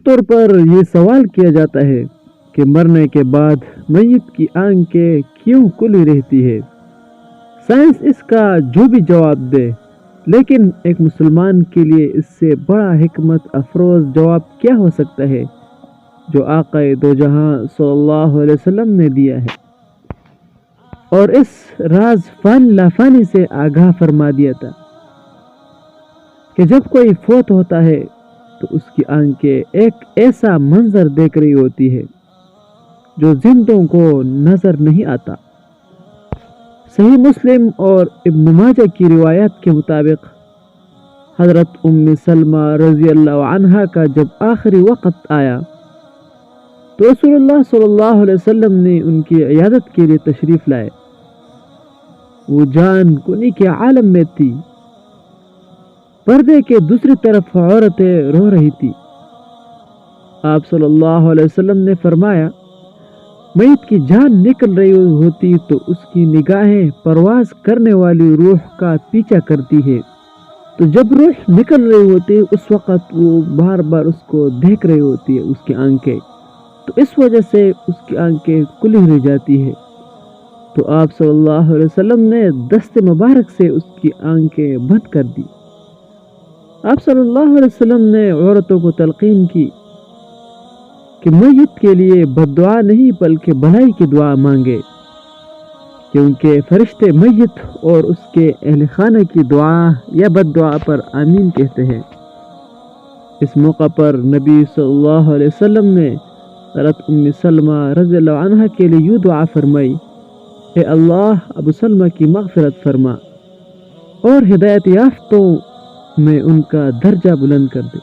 طور پر یہ سوال کیا جاتا ہے کہ مرنے کے بعد میت کی آنکھیں کیوں کھلی رہتی ہے؟ سائنس اس کا جو بھی جواب دے، لیکن ایک مسلمان کے لیے اس سے بڑا حکمت افروز جواب کیا ہو سکتا ہے جو آقا دو جہاں صلی اللہ علیہ وسلم نے دیا ہے، اور اس راز فانی لافانی سے آگاہ فرما دیا تھا کہ جب کوئی فوت ہوتا ہے تو اس کی آنکھیں ایک ایسا منظر دیکھ رہی ہوتی ہے جو زندوں کو نظر نہیں آتا۔ صحیح مسلم اور ابن ماجہ کی روایات کے مطابق حضرت ام سلمہ رضی اللہ عنہا کا جب آخری وقت آیا تو رسول اللہ صلی اللہ علیہ وسلم نے ان کی عیادت کے لیے تشریف لائے۔ وہ جان کنی کے عالم میں تھی۔ پردے کے دوسری طرف عورتیں رو رہی تھی۔ آپ صلی اللہ علیہ وسلم نے فرمایا، میت کی جان نکل رہی ہوتی تو اس کی نگاہیں پرواز کرنے والی روح کا پیچھا کرتی ہے، تو جب روح نکل رہی ہوتی اس وقت وہ بار بار اس کو دیکھ رہی ہوتی ہے، اس کی آنکھیں، تو اس وجہ سے اس کی آنکھیں کھلی رہ جاتی ہے۔ تو آپ صلی اللہ علیہ وسلم نے دست مبارک سے اس کی آنکھیں بند کر دی۔ آپ صلی اللہ علیہ وسلم نے عورتوں کو تلقین کی کہ میت کے لیے بد دعا نہیں بلکہ بھلائی کی دعا مانگے، کیونکہ فرشتے میت اور اس کے اہل خانہ کی دعا یا بد دعا پر آمین کہتے ہیں۔ اس موقع پر نبی صلی اللہ علیہ وسلم نے حضرت ام سلمہ رضی اللہ عنہ کے لیے یوں دعا فرمائی، اے اللہ ابو سلمہ کی مغفرت فرما اور ہدایت یافتوں میں ان کا درجہ بلند کر دے۔